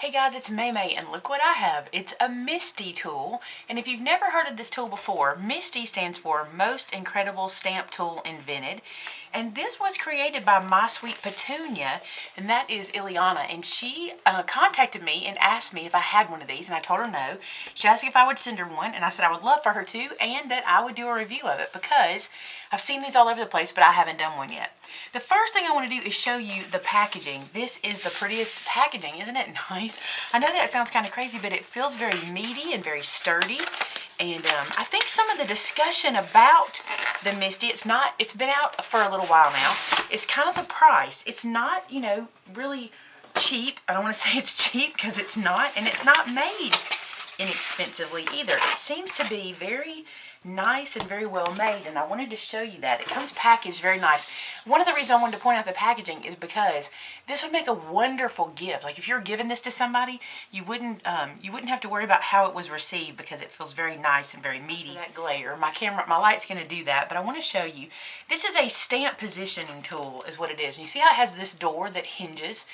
Hey guys, it's Maymay, and look what I have. It's a Misti Tool, and if you've never heard of this tool before, Misti stands for Most Incredible Stamp Tool Invented, and this was created by My Sweet Petunia, and that is Ileana, and she contacted me and asked me if I had one of these, and I told her no. She asked if I would send her one, and I said I would love for her to, and that I would do a review of it, because I've seen these all over the place, but I haven't done one yet. The first thing I want to do is show you the packaging. This is the prettiest packaging, isn't it nice? I know that sounds kind of crazy, but it feels very meaty and very sturdy. And I think some of the discussion about the Misti, it's been out for a little while now. It's kind of the price. It's not, really cheap. I don't want to say it's cheap because it's not, and it's not made inexpensively either. It seems to be very nice and very well made, and I wanted to show you that. It comes packaged very nice. One of the reasons I wanted to point out the packaging is because this would make a wonderful gift. Like if you're giving this to somebody, you wouldn't have to worry about how it was received because it feels very nice and very meaty. That glare, my light's going to do that, but I want to show you. This is a stamp positioning tool is what it is. And you see how it has this door that hinges?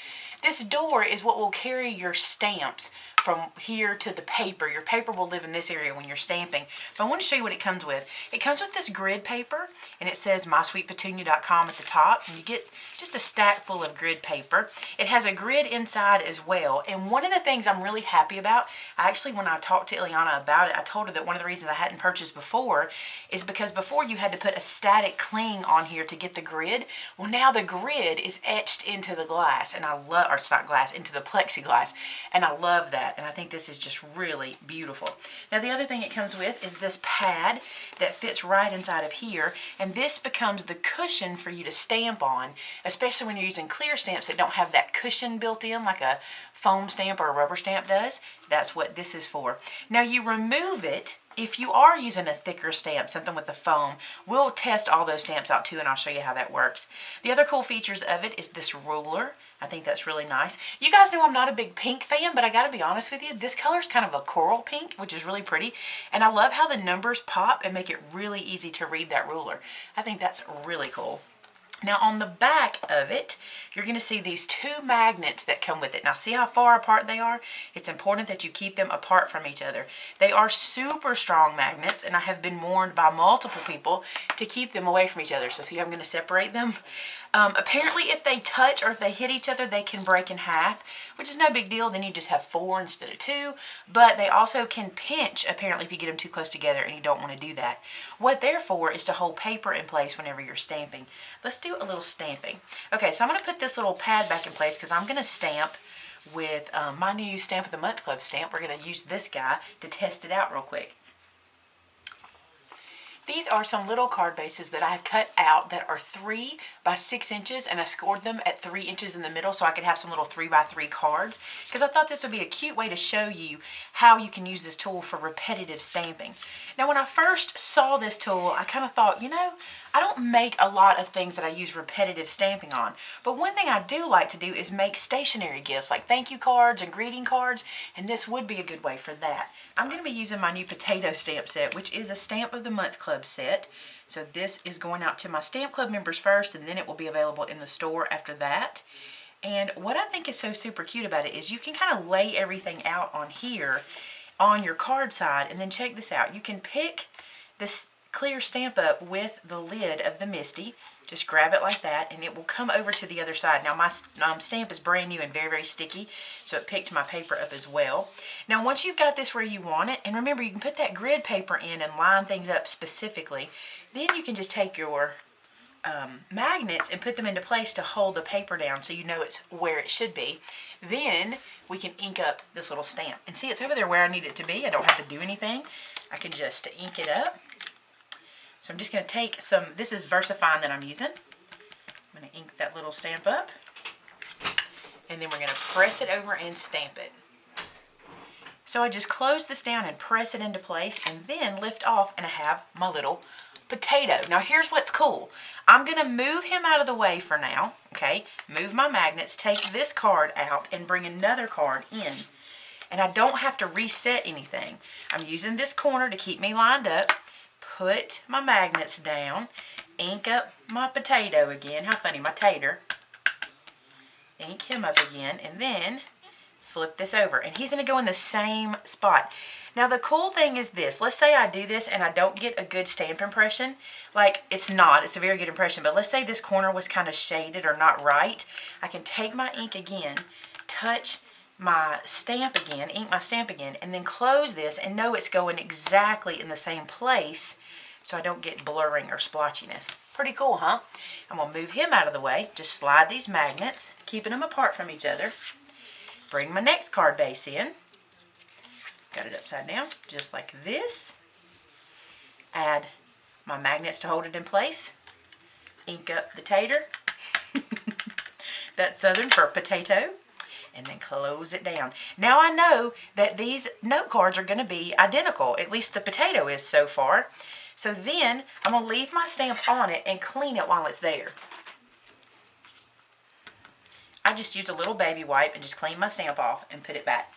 This door is what will carry your stamps from here to the paper. Your paper will live in this area when you're stamping. But I want to show you what it comes with. It comes with this grid paper, and it says mysweetpetunia.com at the top, and you get just a stack full of grid paper. It has a grid inside as well, and one of the things I'm really happy about, when I talked to Ileana about it, I told her that one of the reasons I hadn't purchased before is because before you had to put a static cling on here to get the grid. Well, now the grid is etched into the glass, and it's not glass, into the plexiglass, and I love that. And I think this is just really beautiful. Now the other thing it comes with is this pad that fits right inside of here, and this becomes the cushion for you to stamp on, especially when you're using clear stamps that don't have that cushion built in like a foam stamp or a rubber stamp does. That's what this is for. Now you remove it if you are using a thicker stamp, something with the foam. We'll test all those stamps out too, and I'll show you how that works. The other cool features of it is this ruler. I think that's really nice. You guys know I'm not a big pink fan, but I gotta be honest with you, this color is kind of a coral pink, which is really pretty. And I love how the numbers pop and make it really easy to read that ruler. I think that's really cool. Now on the back of it, you're going to see these two magnets that come with it. Now see how far apart they are? It's important that you keep them apart from each other. They are super strong magnets, and I have been warned by multiple people to keep them away from each other. So see, I'm going to separate them. Apparently if they touch or if they hit each other, they can break in half, which is no big deal. Then you just have 4 instead of 2, but they also can pinch apparently if you get them too close together, and you don't want to do that. What they're for is to hold paper in place whenever you're stamping. Let's do a little stamping. Okay, so I'm going to put this little pad back in place because I'm going to stamp with my new Stamp of the Month Club stamp. We're going to use this guy to test it out real quick. These are some little card bases that I have cut out that are 3 by 6 inches, and I scored them at 3 inches in the middle so I could have some little 3 by 3 cards, because I thought this would be a cute way to show you how you can use this tool for repetitive stamping. Now when I first saw this tool, I kind of thought, I don't make a lot of things that I use repetitive stamping on, but one thing I do like to do is make stationery gifts like thank you cards and greeting cards, and this would be a good way for that. I'm going to be using my new potato stamp set, which is a Stamp of the Month Club set. So this is going out to my Stamp Club members first, and then it will be available in the store after that. And what I think is so super cute about it is you can kind of lay everything out on here on your card side, and then check this out. You can pick this clear stamp up with the lid of the Misti. Just grab it like that, and it will come over to the other side. Now my stamp is brand new and very, very sticky, so it picked my paper up as well. Now once you've got this where you want it, and remember you can put that grid paper in and line things up specifically, then you can just take your magnets and put them into place to hold the paper down so you know it's where it should be. Then we can ink up this little stamp. And see, it's over there where I need it to be. I don't have to do anything. I can just ink it up. So I'm just going to take some, this is VersaFine that I'm using. I'm going to ink that little stamp up. And then we're going to press it over and stamp it. So I just close this down and press it into place, and then lift off, and I have my little potato. Now here's what's cool. I'm going to move him out of the way for now. Okay, move my magnets, take this card out, and bring another card in. And I don't have to reset anything. I'm using this corner to keep me lined up. Put my magnets down, ink up my potato again. How funny, my tater. Ink him up again, and then flip this over, and he's going to go in the same spot. Now the cool thing is this, let's say I do this and I don't get a good stamp impression, like it's a very good impression, but let's say this corner was kind of shaded or not right. I can take my ink again, touch my stamp again, ink my stamp again, and then close this and know it's going exactly in the same place so I don't get blurring or splotchiness. Pretty cool, huh? I'm going to move him out of the way, just slide these magnets, keeping them apart from each other. Bring my next card base in. Got it upside down, just like this. Add my magnets to hold it in place. Ink up the tater. That's Southern for potato. And then close it down. Now I know that these note cards are going to be identical. At least the potato is so far. So then I'm going to leave my stamp on it and clean it while it's there. I just used a little baby wipe and just clean my stamp off and put it back.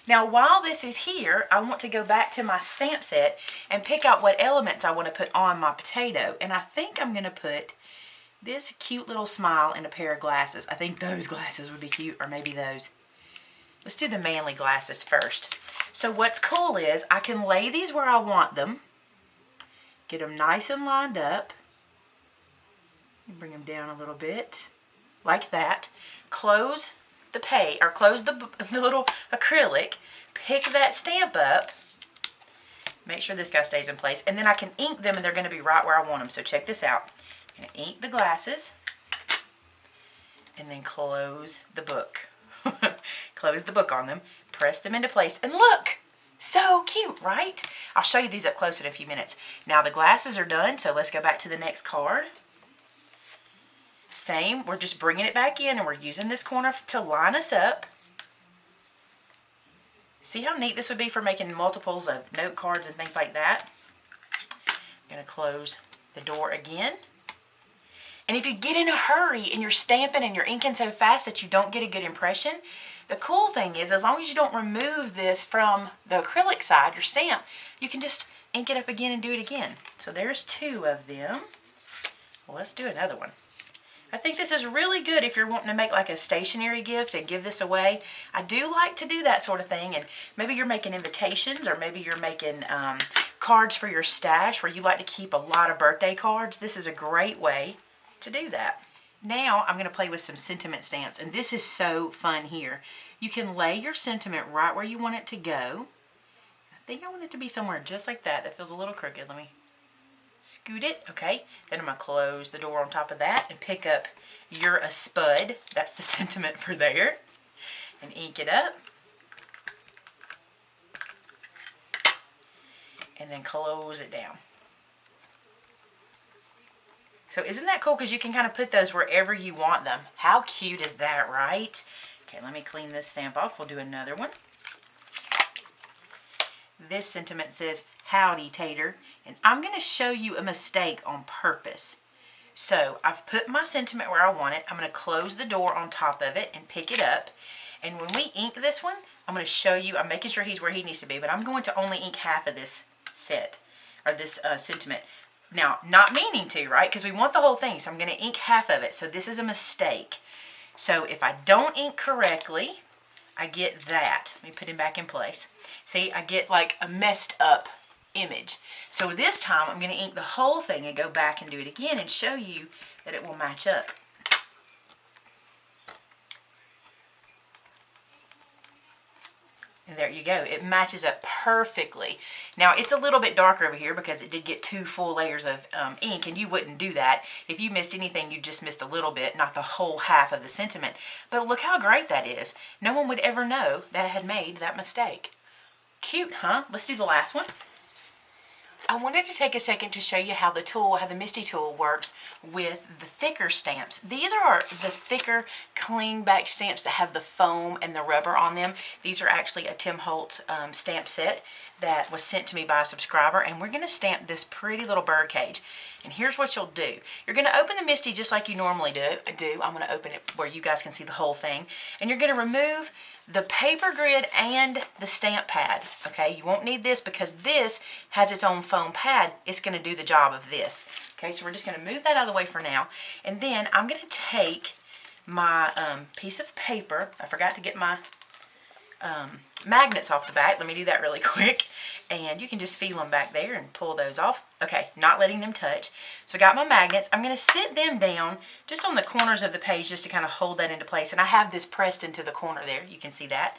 Now while this is here, I want to go back to my stamp set and pick out what elements I want to put on my potato. And I think I'm going to put this cute little smile and a pair of glasses. I think those glasses would be cute, or maybe those. Let's do the manly glasses first. So what's cool is I can lay these where I want them. Get them nice and lined up. Bring them down a little bit, like that. Close the close the little acrylic. Pick that stamp up. Make sure this guy stays in place, and then I can ink them, and they're going to be right where I want them. So check this out. I'm going to ink the glasses, and then close the book. Close the book on them. Press them into place, and look. So cute, right? I'll show you these up close in a few minutes. Now the glasses are done, so let's go back to the next card. Same, we're just bringing it back in and we're using this corner to line us up. See how neat this would be for making multiples of note cards and things like that? I'm going to close the door again. And if you get in a hurry and you're stamping and you're inking so fast that you don't get a good impression, the cool thing is, as long as you don't remove this from the acrylic side, your stamp, you can just ink it up again and do it again. So there's two of them. Well, let's do another one. I think this is really good if you're wanting to make like a stationery gift and give this away. I do like to do that sort of thing, and maybe you're making invitations, or maybe you're making cards for your stash where you like to keep a lot of birthday cards. This is a great way to do that. Now I'm going to play with some sentiment stamps, and this is so fun here. You can lay your sentiment right where you want it to go. I think I want it to be somewhere just like that. That feels a little crooked. Let me scoot it. Okay, then I'm going to close the door on top of that and pick up "You're a Spud." That's the sentiment for there. And ink it up. And then close it down. So isn't that cool? Because you can kind of put those wherever you want them. How cute is that, right? Okay, let me clean this stamp off. We'll do another one. This sentiment says, "Howdy, Tater." And I'm going to show you a mistake on purpose. So I've put my sentiment where I want it. I'm going to close the door on top of it and pick it up. And when we ink this one, I'm going to show you, I'm making sure he's where he needs to be, but I'm going to only ink half of this set, or this sentiment. Now, not meaning to, right? Because we want the whole thing, so I'm going to ink half of it. So this is a mistake. So if I don't ink correctly, I get that. Let me put him back in place. See, I get like a messed up image. So this time, I'm going to ink the whole thing and go back and do it again and show you that it will match up. And there you go. It matches up perfectly. Now, it's a little bit darker over here because it did get 2 full layers of ink, and you wouldn't do that. If you missed anything, you just missed a little bit, not the whole half of the sentiment. But look how great that is. No one would ever know that I had made that mistake. Cute, huh? Let's do the last one. I wanted to take a second to show you how the Misti Tool works with the thicker stamps. These are the thicker, clean back stamps that have the foam and the rubber on them. These are actually a Tim Holtz stamp set that was sent to me by a subscriber, and we're going to stamp this pretty little bird cage. And here's what you'll do. You're going to open the Misti just like you normally do. I'm going to open it where you guys can see the whole thing. And you're going to remove the paper grid and the stamp pad. Okay, you won't need this because this has its own foam pad. It's going to do the job of this. Okay, so we're just going to move that out of the way for now. And then I'm going to take my piece of paper. I forgot to get my magnets off the back. Let me do that really quick. And you can just feel them back there and pull those off. Okay, not letting them touch. So I got my magnets. I'm going to sit them down just on the corners of the page just to kind of hold that into place. And I have this pressed into the corner there. You can see that.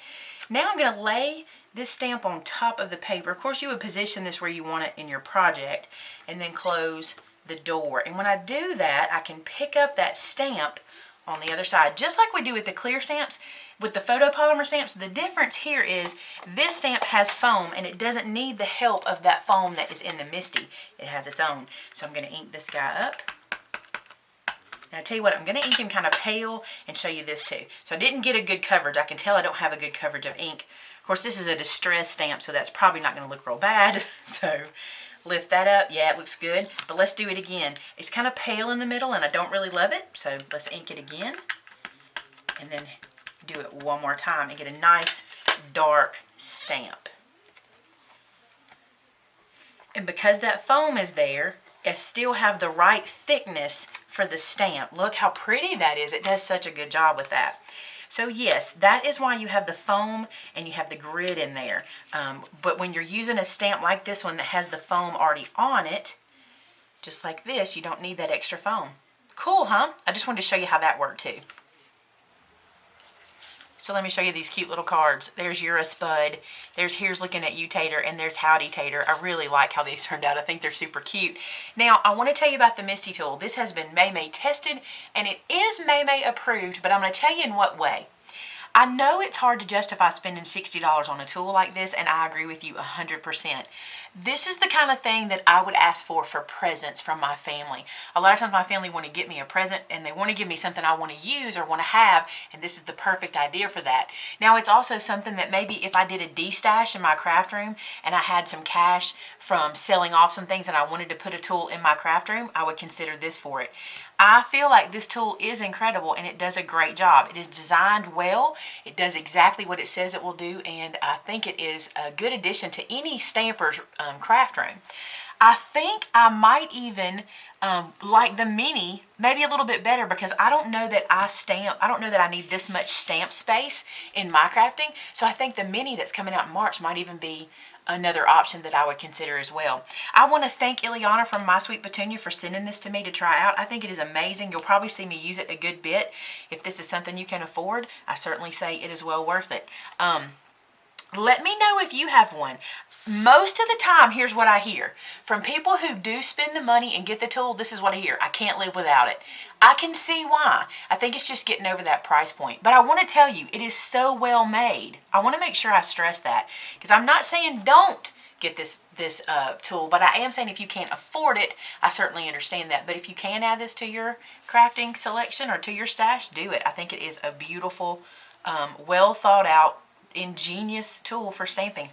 Now I'm going to lay this stamp on top of the paper. Of course, you would position this where you want it in your project and then close the door. And when I do that, I can pick up that stamp on the other side, just like we do with the clear stamps. With the photopolymer stamps, the difference here is this stamp has foam and it doesn't need the help of that foam that is in the Misti. It has its own. So I'm going to ink this guy up. And I tell you what, I'm going to ink him kind of pale and show you this too. So I didn't get a good coverage. I can tell I don't have a good coverage of ink. Of course, this is a distress stamp, so that's probably not going to look real bad. So lift that up. Yeah, it looks good. But let's do it again. It's kind of pale in the middle and I don't really love it. So let's ink it again. And then do it one more time and get a nice dark stamp. And because that foam is there, I still have the right thickness for the stamp. Look how pretty that is. It does such a good job with that. So yes, that is why you have the foam and you have the grid in there. But when you're using a stamp like this one that has the foam already on it, just like this, you don't need that extra foam. Cool, huh? I just wanted to show you how that worked too. So let me show you these cute little cards. There's You're a Spud. There's Here's Looking at You, Tater. And there's Howdy, Tater. I really like how these turned out. I think they're super cute. Now, I want to tell you about the Misti Tool. This has been Maymay tested, and it is Maymay approved, but I'm going to tell you in what way. I know it's hard to justify spending $60 on a tool like this, and I agree with you 100%. This is the kind of thing that I would ask for presents from my family. A lot of times my family want to get me a present and they want to give me something I want to use or want to have, and this is the perfect idea for that. Now, it's also something that maybe if I did a de-stash in my craft room and I had some cash from selling off some things and I wanted to put a tool in my craft room, I would consider this for it. I feel like this tool is incredible and it does a great job. It is designed well. It does exactly what it says it will do, and I think it is a good addition to any stamper's craft room. I think I might even like the mini maybe a little bit better because I don't know that I need this much stamp space in my crafting. So I think the mini that's coming out in March might even be another option that I would consider as well. I want to thank Ileana from My Sweet Petunia for sending this to me to try out. I think it is amazing. You'll probably see me use it a good bit. If this is something you can afford, I certainly say it is well worth it. Let me know if you have one. Most of the time, here's what I hear. From people who do spend the money and get the tool, this is what I hear. I can't live without it. I can see why. I think it's just getting over that price point. But I want to tell you, it is so well made. I want to make sure I stress that. Because I'm not saying don't get this tool, but I am saying if you can't afford it, I certainly understand that. But if you can add this to your crafting selection or to your stash, do it. I think it is a beautiful, well thought out, ingenious tool for stamping.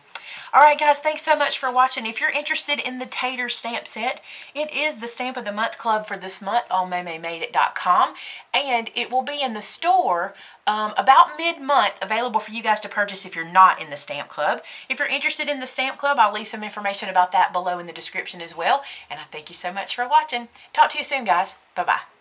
Alright guys, thanks so much for watching. If you're interested in the Tater stamp set, it is the Stamp of the Month Club for this month on MaymayMadeIt.com, and it will be in the store about mid-month, available for you guys to purchase if you're not in the Stamp Club. If you're interested in the Stamp Club, I'll leave some information about that below in the description as well, and I thank you so much for watching. Talk to you soon guys. Bye-bye.